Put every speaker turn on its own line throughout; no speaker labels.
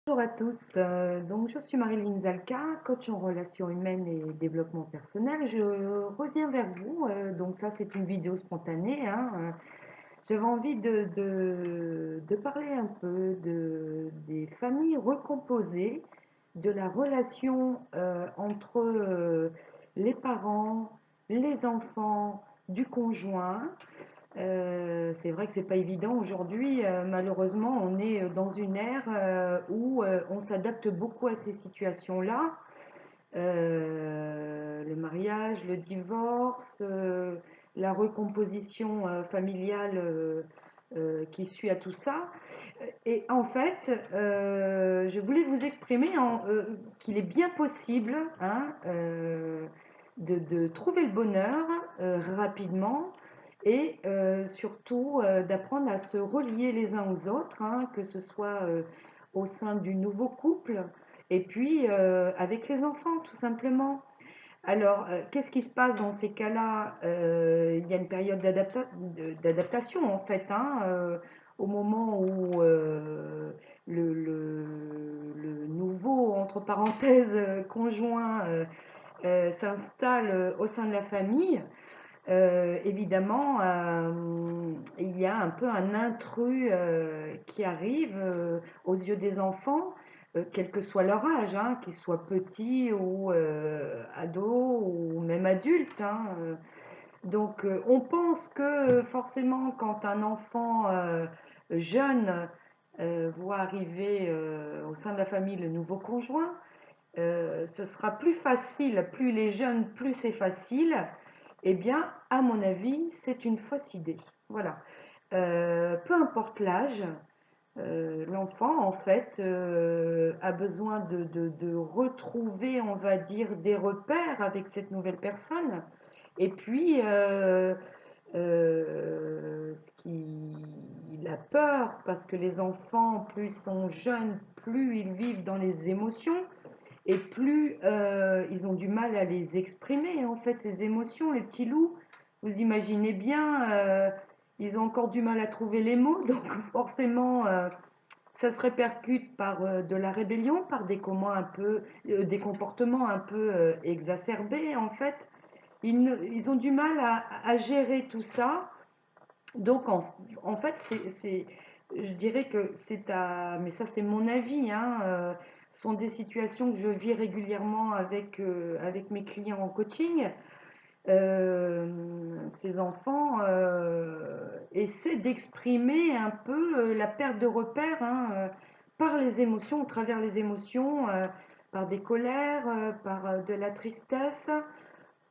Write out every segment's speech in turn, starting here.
Bonjour à tous, donc je suis Marilyn Zalka, coach en relations humaines et développement personnel. Je reviens vers vous, donc ça c'est une vidéo spontanée, hein, j'avais envie de parler un peu des familles recomposées, de la relation entre les parents, les enfants, du conjoint. C'est vrai que c'est pas évident aujourd'hui. Malheureusement, on est dans une ère où on s'adapte beaucoup à ces situations-là. Le mariage, le divorce, la recomposition familiale qui suit à tout ça. Et en fait, je voulais vous exprimer qu'il est bien possible, hein, de trouver le bonheur rapidement et surtout d'apprendre à se relier les uns aux autres, hein, que ce soit au sein du nouveau couple et puis avec les enfants tout simplement. Alors, qu'est-ce qui se passe dans ces cas-là? Il y a une période d'adaptation en fait, hein, au moment où le nouveau, entre parenthèses, conjoint s'installe au sein de la famille. Évidemment, il y a un peu un intrus qui arrive aux yeux des enfants, quel que soit leur âge, hein, qu'ils soient petits ou ados ou même adultes, hein. Donc, on pense que forcément, quand un enfant jeune voit arriver au sein de la famille le nouveau conjoint, ce sera plus facile, plus il est jeune, plus c'est facile. Eh bien, à mon avis, c'est une fausse idée. Voilà. Peu importe l'âge, l'enfant, en fait, a besoin de retrouver, on va dire, des repères avec cette nouvelle personne. Et puis, ce qui, il a peur, parce que les enfants, plus ils sont jeunes, plus ils vivent dans les émotions. Et plus ils ont du mal à les exprimer, en fait, ces émotions, les petits loups, vous imaginez bien, ils ont encore du mal à trouver les mots, donc forcément, ça se répercute par de la rébellion, par des comportements un peu exacerbés, en fait. Ils ont du mal à gérer tout ça, donc en fait, je dirais que mais ça c'est mon avis, hein, ce sont des situations que je vis régulièrement avec mes clients en coaching. Ces enfants essaient d'exprimer un peu la perte de repères, hein, par les émotions, au travers les émotions, par des colères, par de la tristesse,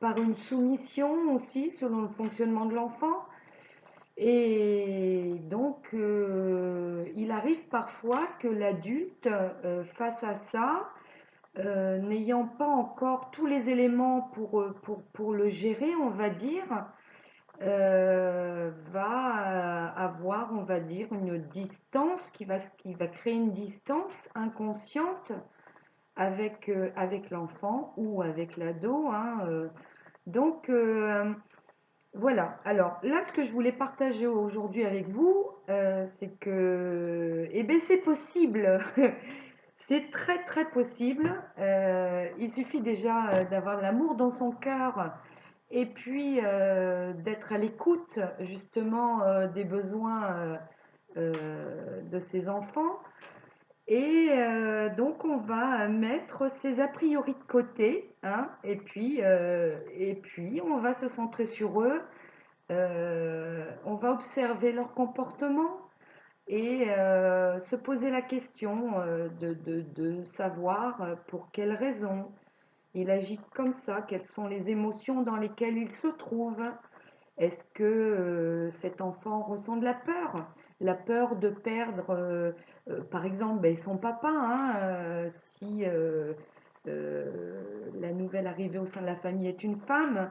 par une soumission aussi, selon le fonctionnement de l'enfant. Et donc, il arrive parfois que l'adulte, face à ça, n'ayant pas encore tous les éléments pour le gérer, on va dire, va avoir, on va dire, une distance qui va créer une distance inconsciente avec l'enfant ou avec l'ado, hein, donc, voilà. Alors là, ce que je voulais partager aujourd'hui avec vous, c'est que, eh ben, c'est possible. C'est très très possible. Il suffit déjà d'avoir de l'amour dans son cœur et puis d'être à l'écoute justement des besoins de ses enfants. Et donc on va mettre ses a priori de côté, hein, et puis on va se centrer sur eux, on va observer leur comportement et se poser la question de savoir pour quelles raisons il agit comme ça, quelles sont les émotions dans lesquelles il se trouve. Est-ce que cet enfant ressent de la peur de perdre, par exemple, ben, son papa, hein, si la nouvelle arrivée au sein de la famille est une femme,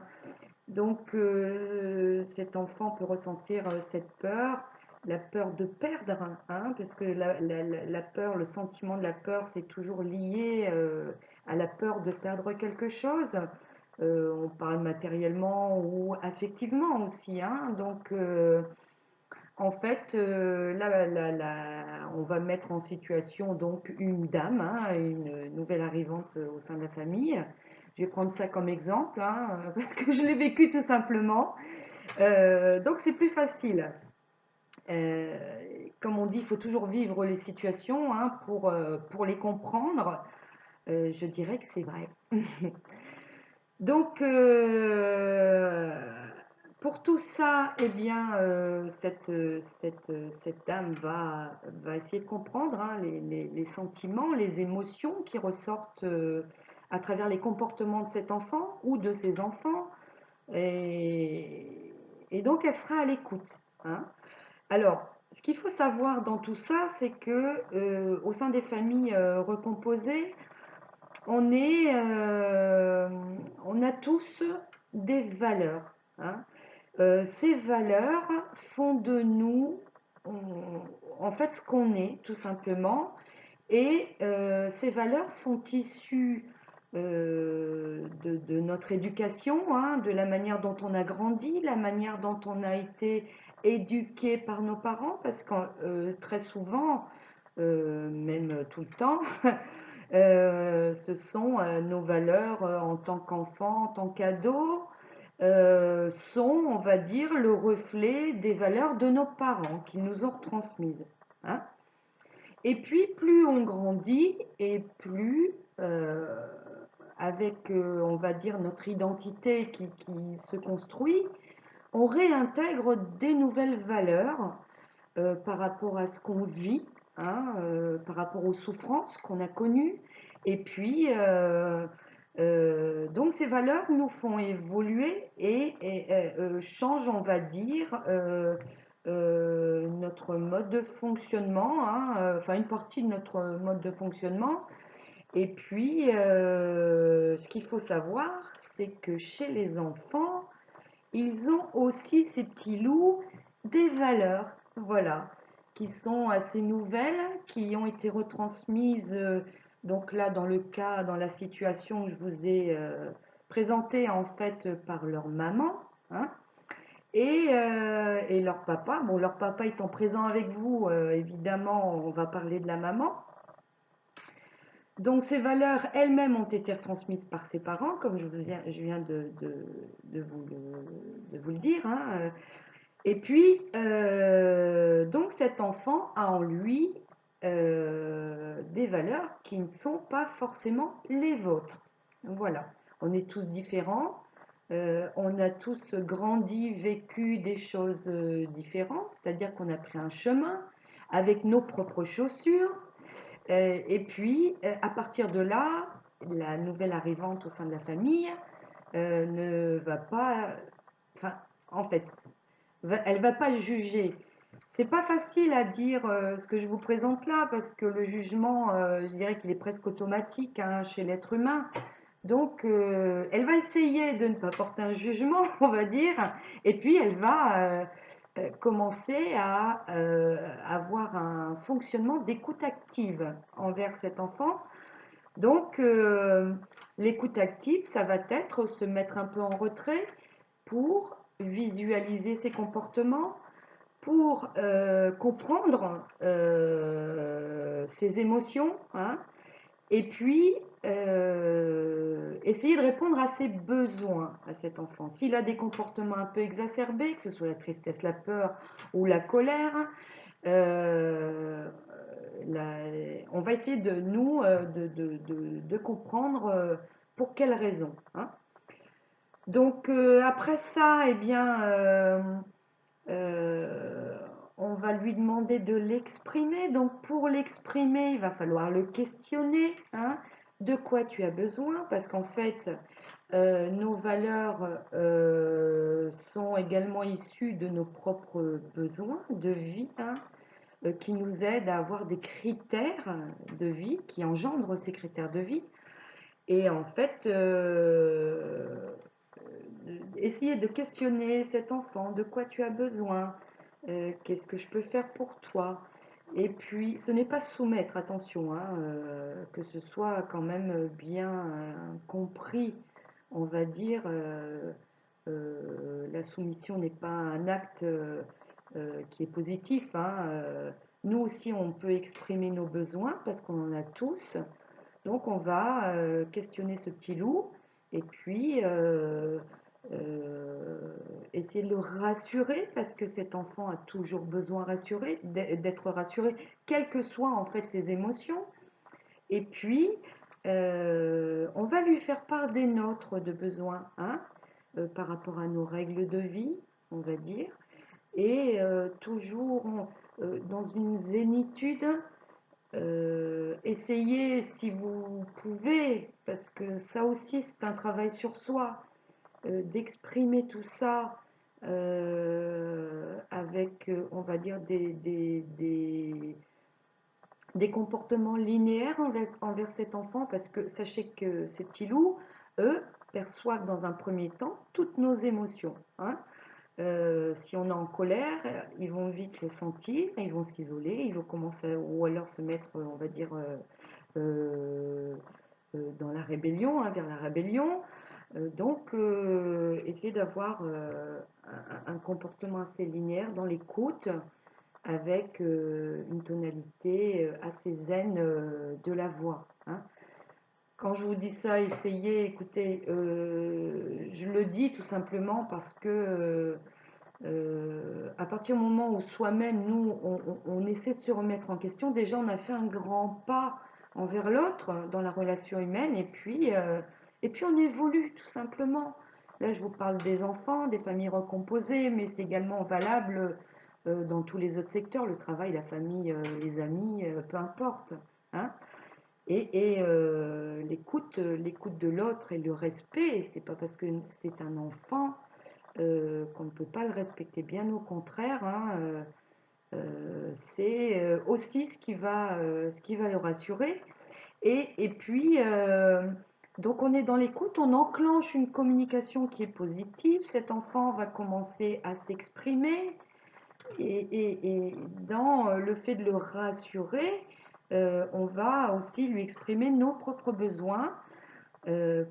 donc cet enfant peut ressentir cette peur, la peur de perdre, hein, parce que la peur, le sentiment de la peur, c'est toujours lié à la peur de perdre quelque chose. On parle matériellement ou affectivement aussi, hein, donc En fait, on va mettre en situation donc une dame, hein, une nouvelle arrivante au sein de la famille. Je vais prendre ça comme exemple, hein, parce que je l'ai vécu tout simplement. Donc c'est plus facile. Euh, Comme on dit, il faut toujours vivre les situations, hein, pour les comprendre. Je dirais que c'est vrai. Donc, pour tout ça, eh bien, cette dame va essayer de comprendre, hein, les sentiments, les émotions qui ressortent à travers les comportements de cet enfant ou de ses enfants. Et, et donc, elle sera à l'écoute, hein. Alors, ce qu'il faut savoir dans tout ça, c'est que au sein des familles recomposées, on est, on a tous des valeurs, hein. Ces valeurs font de nous, en fait, ce qu'on est, tout simplement. Et ces valeurs sont issues de notre éducation, hein, de la manière dont on a grandi, la manière dont on a été éduqué par nos parents, parce que très souvent, même tout le temps, ce sont nos valeurs en tant qu'enfant, en tant qu'ado, sont, on va dire, le reflet des valeurs de nos parents qui nous ont transmises, hein. Et puis, plus on grandit et plus, avec, on va dire, notre identité qui se construit, on réintègre des nouvelles valeurs par rapport à ce qu'on vit, hein, par rapport aux souffrances qu'on a connues. Et puis, donc ces valeurs nous font évoluer et changent, on va dire, notre mode de fonctionnement, hein, enfin une partie de notre mode de fonctionnement. Et puis, ce qu'il faut savoir, c'est que chez les enfants, ils ont aussi, ces petits loups, des valeurs, voilà, qui sont assez nouvelles, qui ont été retransmises, donc là, dans le cas, dans la situation que je vous ai présentée, en fait, par leur maman, hein, et leur papa. Bon, leur papa étant présent avec vous, évidemment, on va parler de la maman. Donc ces valeurs elles-mêmes ont été retransmises par ses parents, comme je viens de vous le dire, hein. Et puis, donc cet enfant a en lui des valeurs qui ne sont pas forcément les vôtres. Voilà, on est tous différents, on a tous grandi, vécu des choses différentes, c'est-à-dire qu'on a pris un chemin avec nos propres chaussures. Et puis, à partir de là, la nouvelle arrivante au sein de la famille ne va pas, enfin, en fait, elle va pas juger. C'est pas facile à dire ce que je vous présente là, parce que le jugement, je dirais qu'il est presque automatique, hein, chez l'être humain. Donc, elle va essayer de ne pas porter un jugement, on va dire, et puis elle va commencer à avoir un fonctionnement d'écoute active envers cet enfant. Donc, l'écoute active, ça va être se mettre un peu en retrait pour visualiser ses comportements, pour comprendre ses émotions, hein, et puis essayer de répondre à ses besoins à cet enfant. S'il a des comportements un peu exacerbés, que ce soit la tristesse, la peur ou la colère, euh, la- on va essayer de nous de comprendre pour quelles raisons, hein. Donc après ça, eh bien, euh, on va lui demander de l'exprimer. Donc pour l'exprimer, il va falloir le questionner, hein. De quoi tu as besoin? Parce qu'en fait, nos valeurs sont également issues de nos propres besoins de vie, hein, qui nous aident à avoir des critères de vie, qui engendrent ces critères de vie. Et en fait, essayer de questionner cet enfant, de quoi tu as besoin, qu'est-ce que je peux faire pour toi. Et puis, ce n'est pas soumettre, attention, hein, que ce soit quand même bien compris, on va dire. La soumission n'est pas un acte qui est positif, hein. Nous aussi, on peut exprimer nos besoins parce qu'on en a tous. Donc, on va questionner ce petit loup et puis essayer de le rassurer parce que cet enfant a toujours besoin d'être rassuré, quelles que soient en fait ses émotions. Et puis, on va lui faire part des nôtres de besoins, hein, par rapport à nos règles de vie, on va dire, et toujours dans une zénitude. Essayez si vous pouvez, parce que ça aussi c'est un travail sur soi, d'exprimer tout ça avec, on va dire, des comportements linéaires envers cet enfant, parce que sachez que ces petits loups, eux, perçoivent dans un premier temps toutes nos émotions, hein. Si on est en colère, ils vont vite le sentir, ils vont s'isoler, ils vont commencer ou alors se mettre, on va dire, euh, dans la rébellion, hein, vers la rébellion. Donc, essayer d'avoir un comportement assez linéaire dans l'écoute avec une tonalité assez zen de la voix, hein. Quand je vous dis ça, essayez, écoutez, je le dis tout simplement parce que à partir du moment où soi-même, nous, on essaie de se remettre en question, déjà on a fait un grand pas envers l'autre dans la relation humaine et puis on évolue tout simplement. Là, je vous parle des enfants, des familles recomposées, mais c'est également valable dans tous les autres secteurs, le travail, la famille, les amis, peu importe, hein. L'écoute de l'autre et le respect, c'est pas parce que c'est un enfant qu'on ne peut pas le respecter, bien au contraire, hein, c'est aussi ce qui va le rassurer. Et puis, donc on est dans l'écoute, on enclenche une communication qui est positive, cet enfant va commencer à s'exprimer, et dans le fait de le rassurer, on va aussi lui exprimer nos propres besoins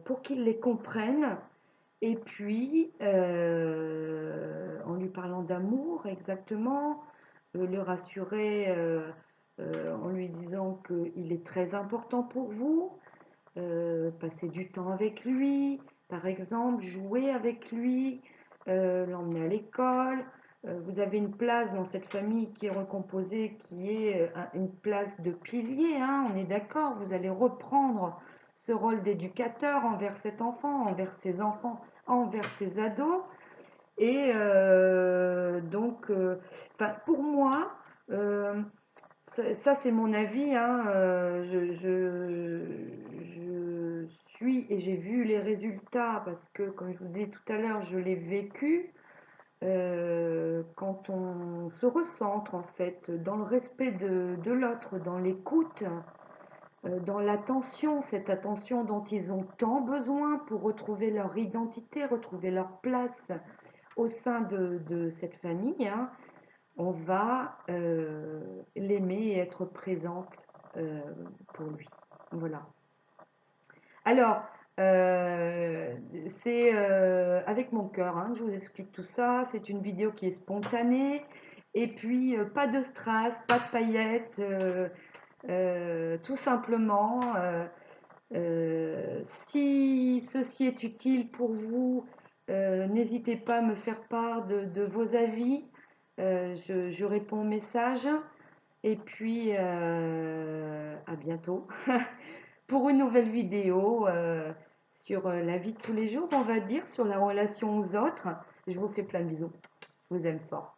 pour qu'il les comprenne. Et puis, en lui parlant d'amour, exactement, le rassurer en lui disant qu'il est très important pour vous, passer du temps avec lui, par exemple, jouer avec lui, l'emmener à l'école. Vous avez une place dans cette famille qui est recomposée, qui est une place de pilier, hein, on est d'accord, vous allez reprendre ce rôle d'éducateur envers cet enfant, envers ses enfants, envers ses ados. Et donc, pour moi, euh, ça, c'est mon avis, hein, je suis et j'ai vu les résultats parce que, comme je vous disais tout à l'heure, je l'ai vécu. Quand on se recentre en fait dans le respect de l'autre, dans l'écoute, dans l'attention, cette attention dont ils ont tant besoin pour retrouver leur identité, retrouver leur place au sein de cette famille, hein, on va l'aimer et être présente euh, pour lui. Voilà. Alors, euh, c'est avec mon cœur, hein, que je vous explique tout ça. C'est une vidéo qui est spontanée. Et puis, pas de strass, pas de paillettes, tout simplement. Si ceci est utile pour vous, n'hésitez pas à me faire part de vos avis. Je réponds aux messages. Et puis, à bientôt pour une nouvelle vidéo sur la vie de tous les jours, on va dire, sur la relation aux autres. Je vous fais plein de bisous. Je vous aime fort.